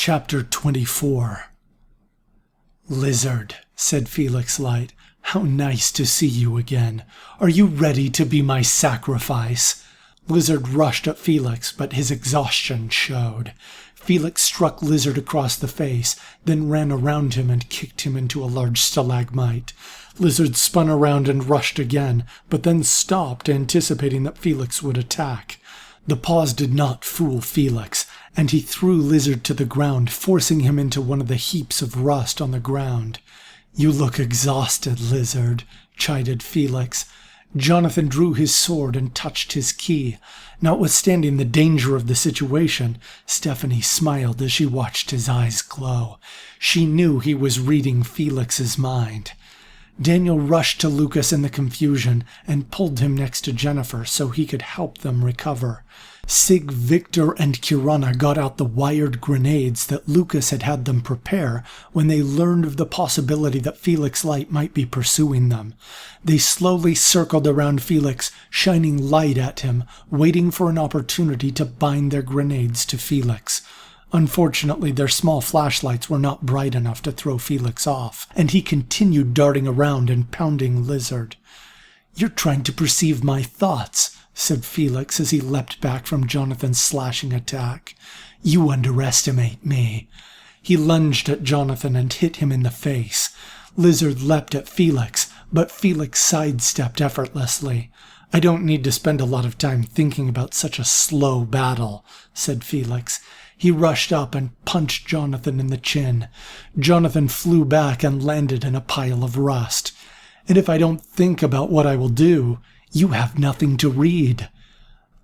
Chapter 24. "Lizard," said Felix Light, "how nice to see you again. Are you ready to be my sacrifice?" Lizard rushed at Felix, but his exhaustion showed. Felix struck Lizard across the face, then ran around him and kicked him into a large stalagmite. Lizard spun around and rushed again, but then stopped, anticipating that Felix would attack. The pause did not fool Felix, and he threw Lizard to the ground, forcing him into one of the heaps of rust on the ground. "You look exhausted, Lizard," chided Felix. Jonathan drew his sword and touched his key. Notwithstanding the danger of the situation, Stephanie smiled as she watched his eyes glow. She knew he was reading Felix's mind. Daniel rushed to Lucas in the confusion and pulled him next to Jennifer so he could help them recover. Sig, Victor, and Kirana got out the wired grenades that Lucas had them prepare when they learned of the possibility that Felix Light might be pursuing them. They slowly circled around Felix, shining light at him, waiting for an opportunity to bind their grenades to Felix. Unfortunately, their small flashlights were not bright enough to throw Felix off, and he continued darting around and pounding Lizard. "You're trying to perceive my thoughts," said Felix as he leapt back from Jonathan's slashing attack. "You underestimate me." He lunged at Jonathan and hit him in the face. Lizard leapt at Felix, but Felix sidestepped effortlessly. "I don't need to spend a lot of time thinking about such a slow battle," said Felix. He rushed up and punched Jonathan in the chin. Jonathan flew back and landed in a pile of rust. "And if I don't think about what I will do, you have nothing to read."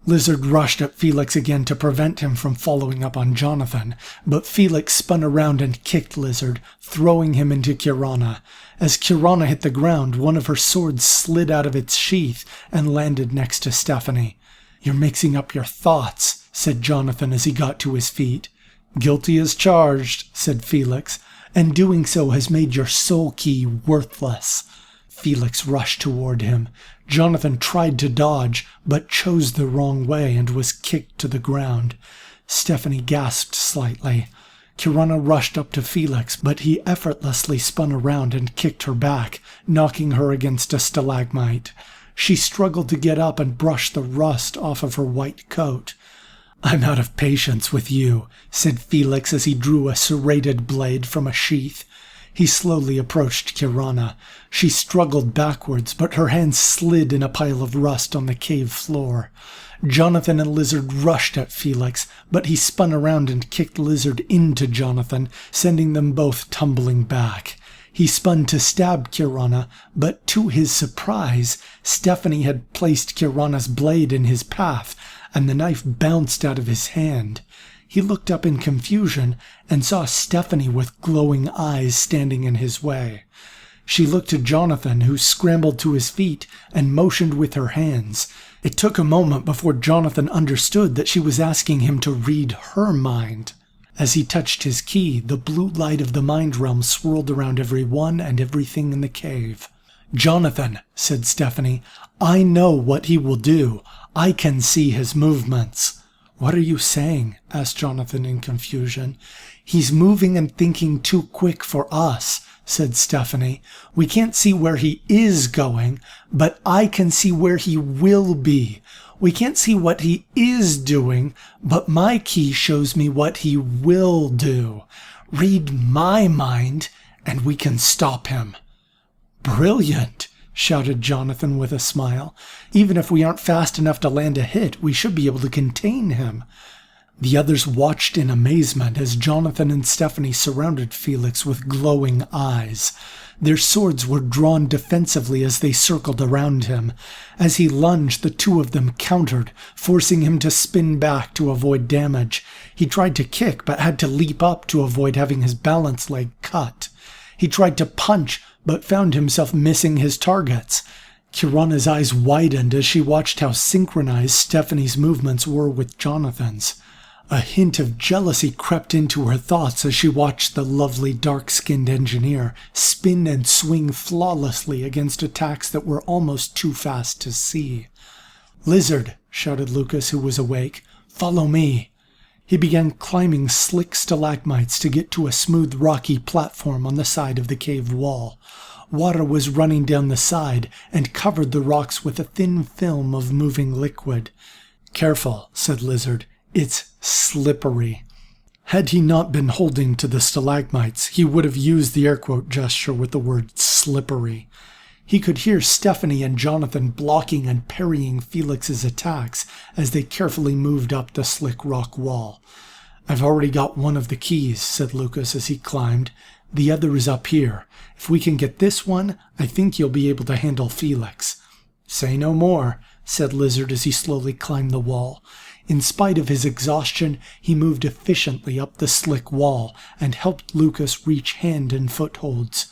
Lizard rushed at Felix again to prevent him from following up on Jonathan, but Felix spun around and kicked Lizard, throwing him into Kirana. As Kirana hit the ground, one of her swords slid out of its sheath and landed next to Stephanie. "You're mixing up your thoughts," said Jonathan as he got to his feet. "Guilty as charged," said Felix, "and doing so has made your soul key worthless." Felix rushed toward him. Jonathan tried to dodge, but chose the wrong way and was kicked to the ground. Stephanie gasped slightly. Kirana rushed up to Felix, but he effortlessly spun around and kicked her back, knocking her against a stalagmite. She struggled to get up and brush the rust off of her white coat. "I'm out of patience with you," said Felix as he drew a serrated blade from a sheath. He slowly approached Kirana. She struggled backwards, but her hands slid in a pile of rust on the cave floor. Jonathan and Lizard rushed at Felix, but he spun around and kicked Lizard into Jonathan, sending them both tumbling back. He spun to stab Kirana, but to his surprise, Stephanie had placed Kirana's blade in his path, and the knife bounced out of his hand. He looked up in confusion and saw Stephanie with glowing eyes standing in his way. She looked to Jonathan, who scrambled to his feet and motioned with her hands. It took a moment before Jonathan understood that she was asking him to read her mind. As he touched his key, the blue light of the mind realm swirled around everyone and everything in the cave. "Jonathan," said Stephanie, "I know what he will do. I can see his movements." "What are you saying?" asked Jonathan in confusion. "He's moving and thinking too quick for us," said Stephanie. "We can't see where he is going, but I can see where he will be. We can't see what he is doing, but my key shows me what he will do. Read my mind, and we can stop him." "Brilliant!" shouted Jonathan with a smile. "Even if we aren't fast enough to land a hit, we should be able to contain him." The others watched in amazement as Jonathan and Stephanie surrounded Felix with glowing eyes. Their swords were drawn defensively as they circled around him. As he lunged, the two of them countered, forcing him to spin back to avoid damage. He tried to kick, but had to leap up to avoid having his balance leg cut. He tried to punch, but found himself missing his targets. Kirana's eyes widened as she watched how synchronized Stephanie's movements were with Jonathan's. A hint of jealousy crept into her thoughts as she watched the lovely dark-skinned engineer spin and swing flawlessly against attacks that were almost too fast to see. "Lizard," shouted Lucas, who was awake, "follow me." He began climbing slick stalagmites to get to a smooth rocky platform on the side of the cave wall. Water was running down the side and covered the rocks with a thin film of moving liquid. "Careful," said Lizard. "It's slippery." Had he not been holding to the stalagmites, he would have used the air quote gesture with the word slippery. He could hear Stephanie and Jonathan blocking and parrying Felix's attacks as they carefully moved up the slick rock wall. "I've already got one of the keys," said Lucas as he climbed. "The other is up here. If we can get this one, I think you'll be able to handle Felix." "Say no more," said Lizard as he slowly climbed the wall. In spite of his exhaustion, he moved efficiently up the slick wall and helped Lucas reach hand and footholds.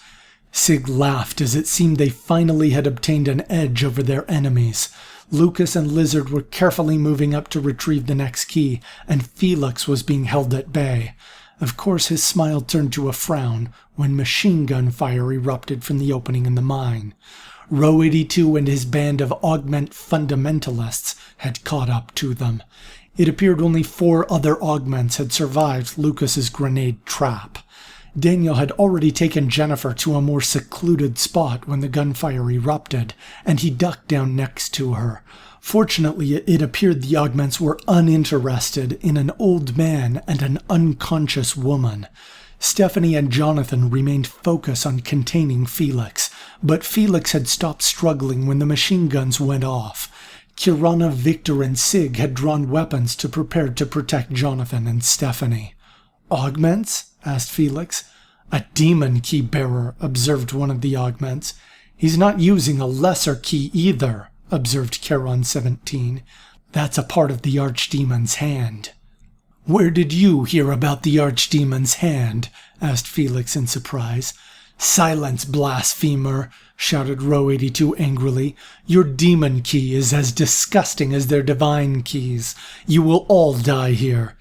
Sig laughed as it seemed they finally had obtained an edge over their enemies. Lucas and Lizard were carefully moving up to retrieve the next key, and Felix was being held at bay. Of course, his smile turned to a frown when machine gun fire erupted from the opening in the mine. Row 82 and his band of augment fundamentalists had caught up to them. It appeared only 4 other augments had survived Lucas's grenade trap. Daniel had already taken Jennifer to a more secluded spot when the gunfire erupted, and he ducked down next to her. Fortunately, it appeared the augments were uninterested in an old man and an unconscious woman. Stephanie and Jonathan remained focused on containing Felix, but Felix had stopped struggling when the machine guns went off. Kirana, Victor, and Sig had drawn weapons to prepare to protect Jonathan and Stephanie. "Augments?" asked Felix. "A demon key bearer," observed one of the augments. "He's not using a lesser key either," observed Charon 17. "That's a part of the Archdemon's hand." "Where did you hear about the Archdemon's hand?" asked Felix in surprise. "Silence, blasphemer!" shouted Row 82 angrily. "Your demon key is as disgusting as their divine keys. You will all die here."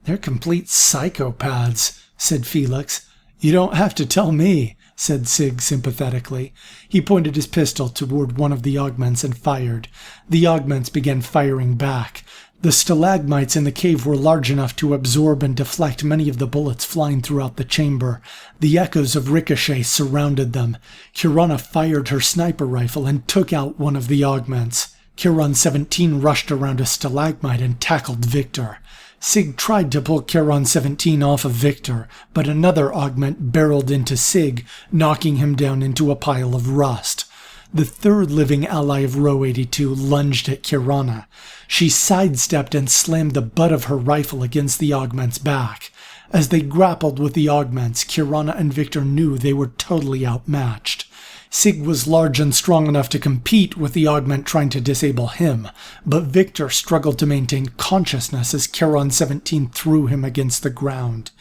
"They're complete psychopaths," said Felix. "You don't have to tell me," said Sig sympathetically. He pointed his pistol toward one of the augments and fired. The augments began firing back. The stalagmites in the cave were large enough to absorb and deflect many of the bullets flying throughout the chamber. The echoes of ricochet surrounded them. Kirana fired her sniper rifle and took out one of the augments. Charon 17 rushed around a stalagmite and tackled Victor. Sig tried to pull Charon 17 off of Victor, but another augment barreled into Sig, knocking him down into a pile of rust. The third living ally of Row 82 lunged at Kirana. She sidestepped and slammed the butt of her rifle against the augment's back. As they grappled with the augments, Kirana and Victor knew they were totally outmatched. Sig was large and strong enough to compete with the augment trying to disable him, but Victor struggled to maintain consciousness as Charon 17 threw him against the ground.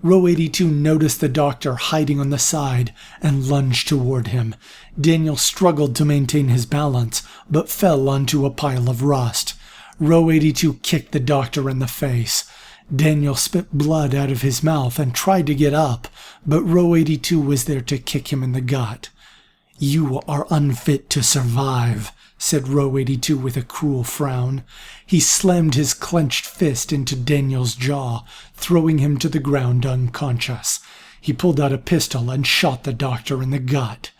Row 82 noticed the doctor hiding on the side and lunged toward him. Daniel struggled to maintain his balance, but fell onto a pile of rust. Row 82 kicked the doctor in the face. Daniel spit blood out of his mouth and tried to get up, but Row 82 was there to kick him in the gut. "You are unfit to survive," said Row 82 with a cruel frown. He slammed his clenched fist into Daniel's jaw, throwing him to the ground unconscious. He pulled out a pistol and shot the doctor in the gut.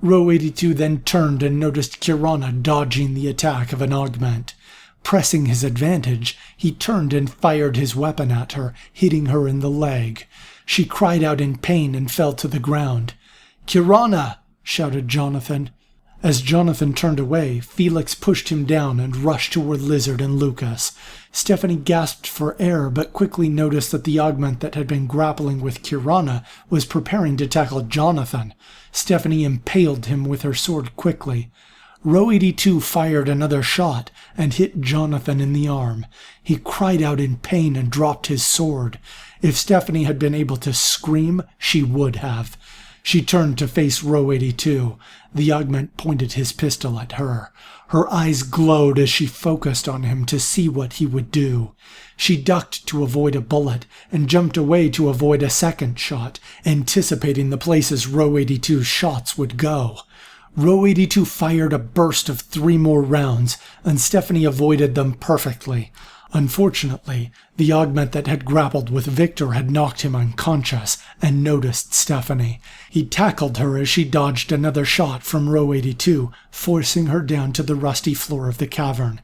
Row 82 then turned and noticed Kirana dodging the attack of an augment. Pressing his advantage, he turned and fired his weapon at her, hitting her in the leg. She cried out in pain and fell to the ground. "Kirana!" shouted Jonathan. As Jonathan turned away, Felix pushed him down and rushed toward Lizard and Lucas. Stephanie gasped for air, but quickly noticed that the augment that had been grappling with Kirana was preparing to tackle Jonathan. Stephanie impaled him with her sword quickly. Row 82 fired another shot and hit Jonathan in the arm. He cried out in pain and dropped his sword. If Stephanie had been able to scream, she would have. She turned to face Row 82. The augment pointed his pistol at her. Her eyes glowed as she focused on him to see what he would do. She ducked to avoid a bullet and jumped away to avoid a second shot, anticipating the places Row 82's shots would go. Row 82 fired a burst of 3 more rounds, and Stephanie avoided them perfectly. Unfortunately, the augment that had grappled with Victor had knocked him unconscious and noticed Stephanie. He tackled her as she dodged another shot from row 82, forcing her down to the rusty floor of the cavern.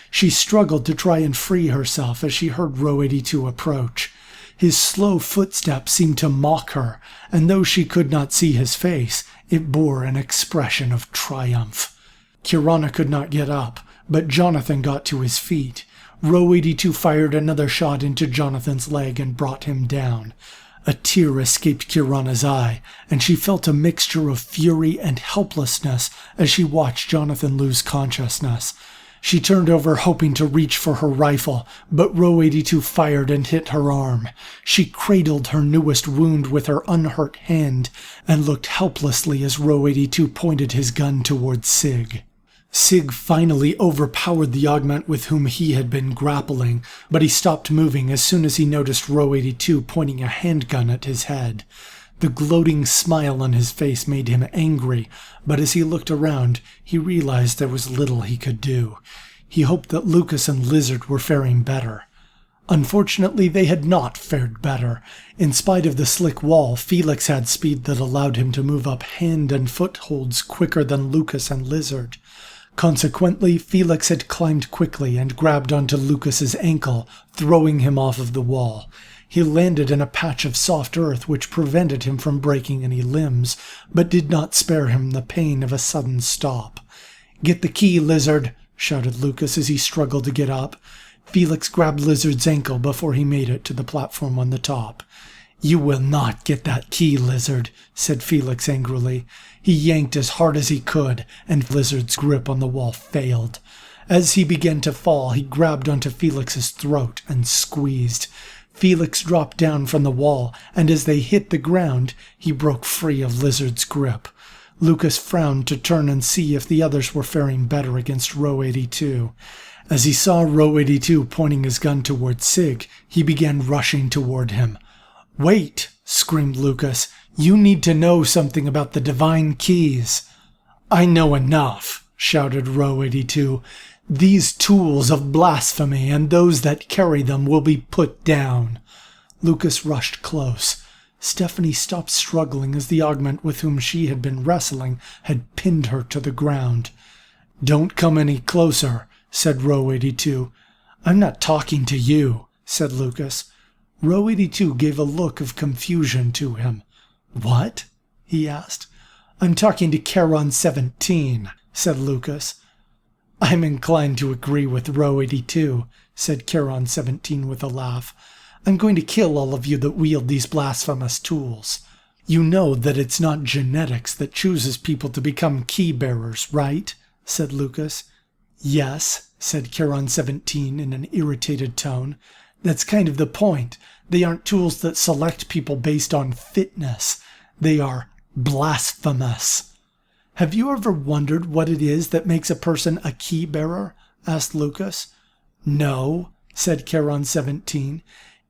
She struggled to try and free herself as she heard row 82 approach. His slow footsteps seemed to mock her, and though she could not see his face, it bore an expression of triumph. Kirana could not get up, but Jonathan got to his feet. Row 82 fired another shot into Jonathan's leg and brought him down. A tear escaped Kirana's eye, and she felt a mixture of fury and helplessness as she watched Jonathan lose consciousness. She turned over hoping to reach for her rifle, but row 82 fired and hit her arm. She cradled her newest wound with her unhurt hand and looked helplessly as row 82 pointed his gun towards Sig. Sig finally overpowered the augment with whom he had been grappling, but he stopped moving as soon as he noticed row 82 pointing a handgun at his head. The gloating smile on his face made him angry, but as he looked around, he realized there was little he could do. He hoped that Lucas and Lizard were faring better. Unfortunately, they had not fared better. In spite of the slick wall, Felix had speed that allowed him to move up hand and footholds quicker than Lucas and Lizard. Consequently, Felix had climbed quickly and grabbed onto Lucas's ankle, throwing him off of the wall. He landed in a patch of soft earth which prevented him from breaking any limbs, but did not spare him the pain of a sudden stop. "Get the key, Lizard," shouted Lucas as he struggled to get up. Felix grabbed Lizard's ankle before he made it to the platform on the top. "You will not get that key, Lizard," said Felix angrily. He yanked as hard as he could, and Lizard's grip on the wall failed. As he began to fall, he grabbed onto Felix's throat and squeezed. Felix dropped down from the wall, and as they hit the ground, he broke free of Lizard's grip. Lucas frowned to turn and see if the others were faring better against row 82. As he saw row 82 pointing his gun toward Sig, he began rushing toward him. "Wait!" screamed Lucas. "You need to know something about the divine keys." "I know enough," shouted row 82. "These tools of blasphemy and those that carry them will be put down." Lucas rushed close. Stephanie stopped struggling as the augment with whom she had been wrestling had pinned her to the ground. "Don't come any closer," said row 82. "I'm not talking to you," said Lucas. Row 82 gave a look of confusion to him. "What?" he asked. "I'm talking to Charon 17, said Lucas. "I'm inclined to agree with row 82, said Charon 17 with a laugh. "I'm going to kill all of you that wield these blasphemous tools. You know that it's not genetics that chooses people to become key-bearers, right?" said Lucas. "Yes," said Charon 17 in an irritated tone. "That's kind of the point. They aren't tools that select people based on fitness. They are blasphemous." "Have you ever wondered what it is that makes a person a key-bearer?" asked Lucas. "No," said Charon 17.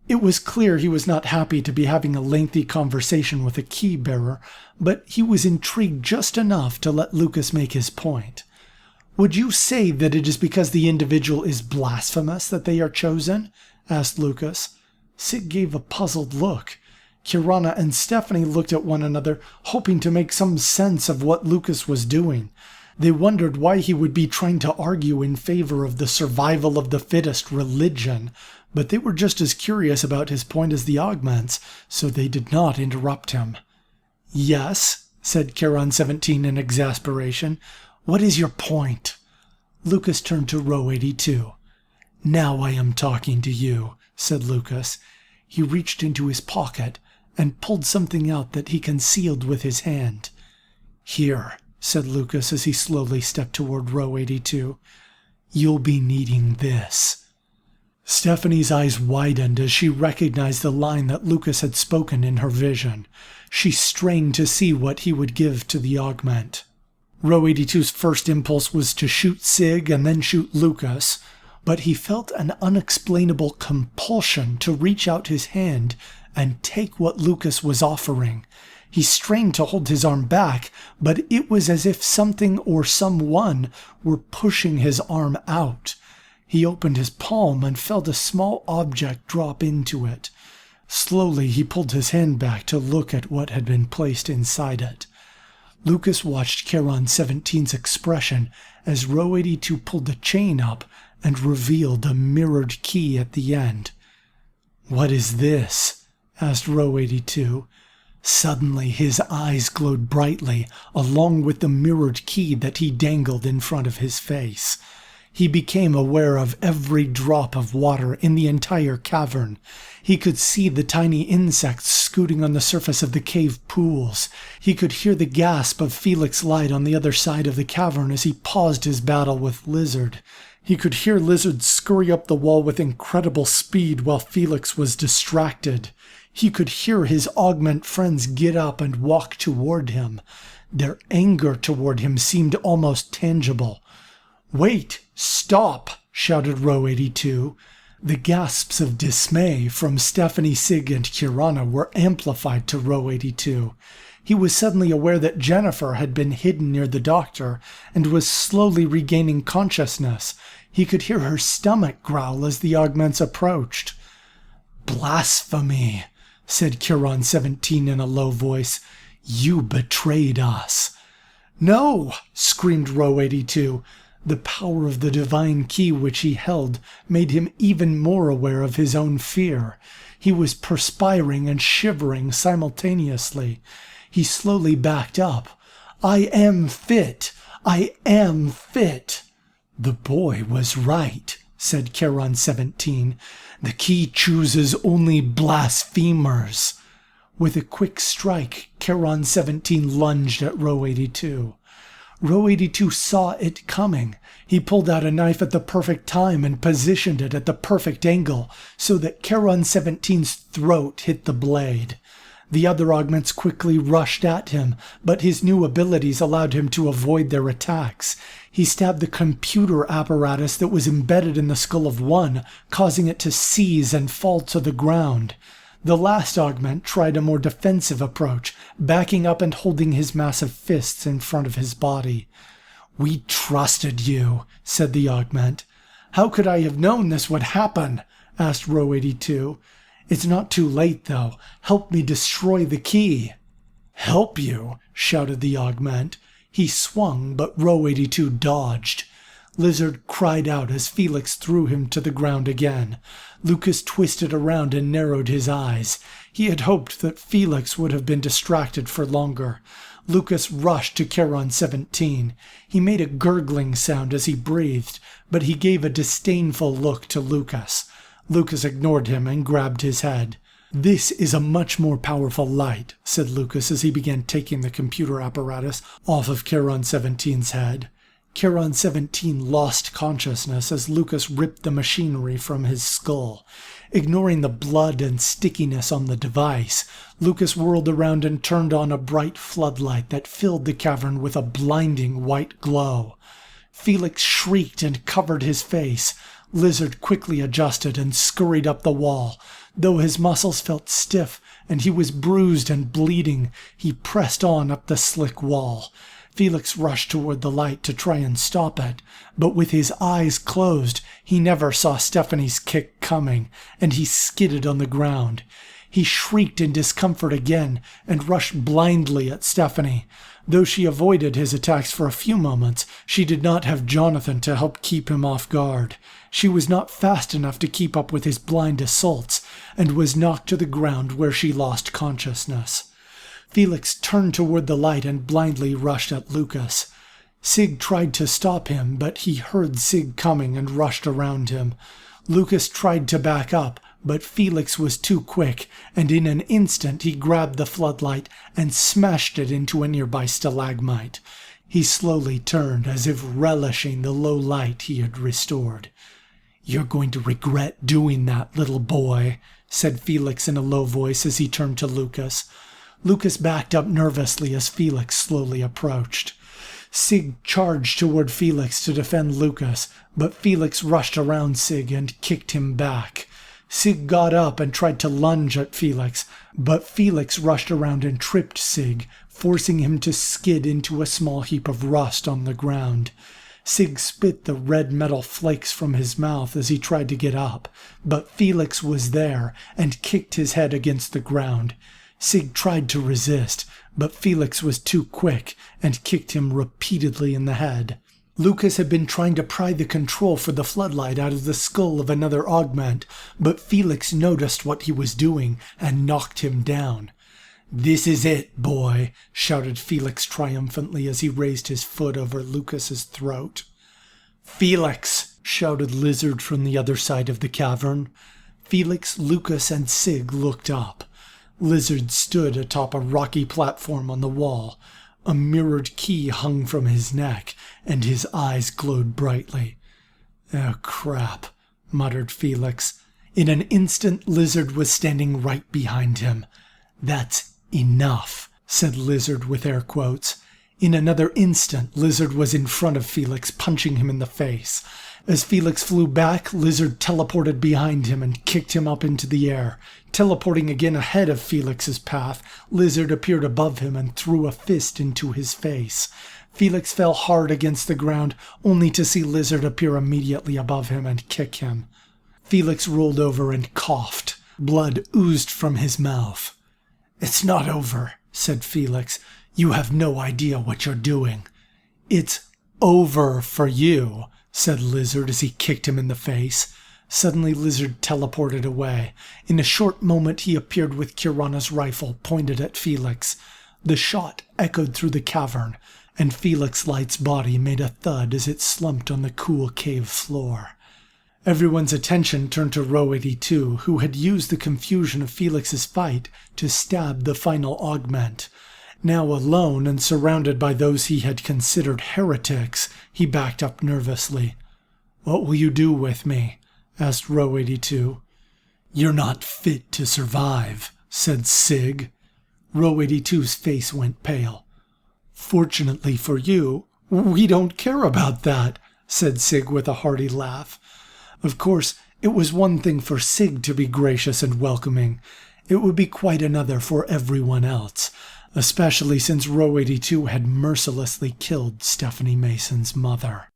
It was clear he was not happy to be having a lengthy conversation with a key-bearer, but he was intrigued just enough to let Lucas make his point. "Would you say that it is because the individual is blasphemous that they are chosen?" asked Lucas. Sig gave a puzzled look. Kirana and Stephanie looked at one another, hoping to make some sense of what Lucas was doing. They wondered why he would be trying to argue in favor of the survival of the fittest religion, but they were just as curious about his point as the augments, so they did not interrupt him. "Yes," said Charon 17 in exasperation. "What is your point?" Lucas turned to row 82. "Now I am talking to you," said Lucas. He reached into his pocket and pulled something out that he concealed with his hand. "Here," said Lucas as he slowly stepped toward row 82. "You'll be needing this." Stephanie's eyes widened as she recognized the line that Lucas had spoken in her vision. She strained to see what he would give to the augment. Row 82's first impulse was to shoot Sig and then shoot Lucas, but he felt an unexplainable compulsion to reach out his hand and take what Lucas was offering. He strained to hold his arm back, but it was as if something or someone were pushing his arm out. He opened his palm and felt a small object drop into it. Slowly he pulled his hand back to look at what had been placed inside it. Lucas watched Charon 17's expression as Row 82 pulled the chain up and revealed a mirrored key at the end. "What is this?" asked Row 82. Suddenly his eyes glowed brightly, along with the mirrored key that he dangled in front of his face. He became aware of every drop of water in the entire cavern. He could see the tiny insects scooting on the surface of the cave pools. He could hear the gasp of Felix Light on the other side of the cavern as he paused his battle with Lizard. He could hear Lizard scurry up the wall with incredible speed while Felix was distracted. He could hear his augment friends get up and walk toward him. Their anger toward him seemed almost tangible. "Wait! Stop!" shouted Row 82. The gasps of dismay from Stephanie, Sig, and Kirana were amplified to Row 82. He was suddenly aware that Jennifer had been hidden near the doctor and was slowly regaining consciousness. He could hear her stomach growl as the augments approached. "Blasphemy," said Charon 17 in a low voice. "You betrayed us." "No!" screamed Row 82. The power of the divine key which he held made him even more aware of his own fear. He was perspiring and shivering simultaneously. He slowly backed up. "I am fit! I am fit!" "The boy was right," said Charon 17. "The key chooses only blasphemers." With a quick strike, Charon 17 lunged at Row 82. Row 82 saw it coming. He pulled out a knife at the perfect time and positioned it at the perfect angle so that Charon 17's throat hit the blade. The other augments quickly rushed at him, but his new abilities allowed him to avoid their attacks. He stabbed the computer apparatus that was embedded in the skull of one, causing it to seize and fall to the ground. The last augment tried a more defensive approach, backing up and holding his massive fists in front of his body. "We trusted you," said the augment. "How could I have known this would happen?" asked Row 82. "It's not too late, though. Help me destroy the key." "Help you?" shouted the augment. He swung, but Row 82 dodged. Lizard cried out as Felix threw him to the ground again. Lucas twisted around and narrowed his eyes. He had hoped that Felix would have been distracted for longer. Lucas rushed to Charon 17. He made a gurgling sound as he breathed, but he gave a disdainful look to Lucas. Lucas ignored him and grabbed his head. "This is a much more powerful light," said Lucas as he began taking the computer apparatus off of Charon 17's head. Charon 17 lost consciousness as Lucas ripped the machinery from his skull. Ignoring the blood and stickiness on the device, Lucas whirled around and turned on a bright floodlight that filled the cavern with a blinding white glow. Felix shrieked and covered his face. Lizard quickly adjusted and scurried up the wall. Though his muscles felt stiff and he was bruised and bleeding, he pressed on up the slick wall. Felix rushed toward the light to try and stop it, but with his eyes closed, he never saw Stephanie's kick coming, and he skidded on the ground. He shrieked in discomfort again and rushed blindly at Stephanie. Though she avoided his attacks for a few moments, she did not have Jonathan to help keep him off guard. She was not fast enough to keep up with his blind assaults, and was knocked to the ground where she lost consciousness. Felix turned toward the light and blindly rushed at Lucas. Sig tried to stop him, but he heard Sig coming and rushed around him. Lucas tried to back up, but Felix was too quick, and in an instant he grabbed the floodlight and smashed it into a nearby stalagmite. He slowly turned, as if relishing the low light he had restored. "You're going to regret doing that, little boy," said Felix in a low voice as he turned to Lucas. Lucas backed up nervously as Felix slowly approached. Sig charged toward Felix to defend Lucas, but Felix rushed around Sig and kicked him back. Sig got up and tried to lunge at Felix, but Felix rushed around and tripped Sig, forcing him to skid into a small heap of rust on the ground. Sig spit the red metal flakes from his mouth as he tried to get up, but Felix was there and kicked his head against the ground. Sig tried to resist, but Felix was too quick and kicked him repeatedly in the head. Lucas had been trying to pry the control for the floodlight out of the skull of another augment, but Felix noticed what he was doing and knocked him down. "This is it, boy," shouted Felix triumphantly as he raised his foot over Lucas's throat. "Felix!" shouted Lizard from the other side of the cavern. Felix, Lucas, and Sig looked up. Lizard stood atop a rocky platform on the wall. A mirrored key hung from his neck, and his eyes glowed brightly. "Oh, crap," muttered Felix. In an instant, Lizard was standing right behind him. "That's enough," said Lizard with air quotes. In another instant, Lizard was in front of Felix, punching him in the face. As Felix flew back, Lizard teleported behind him and kicked him up into the air. Teleporting again ahead of Felix's path, Lizard appeared above him and threw a fist into his face. Felix fell hard against the ground, only to see Lizard appear immediately above him and kick him. Felix rolled over and coughed. Blood oozed from his mouth. "It's not over," said Felix. "You have no idea what you're doing." "It's over for you," said Lizard as he kicked him in the face. Suddenly Lizard teleported away. In a short moment he appeared with Kirana's rifle pointed at Felix. The shot echoed through the cavern, and Felix Light's body made a thud as it slumped on the cool cave floor. Everyone's attention turned to Row 82, who had used the confusion of Felix's fight to stab the final augment. Now alone and surrounded by those he had considered heretics, he backed up nervously. "What will you do with me?" asked Row 82. "You're not fit to survive," said Sig. Row 82's face went pale. "Fortunately for you, we don't care about that," said Sig with a hearty laugh. Of course, it was one thing for Sig to be gracious and welcoming. It would be quite another for everyone else, especially since Row 82 had mercilessly killed Stephanie Mason's mother.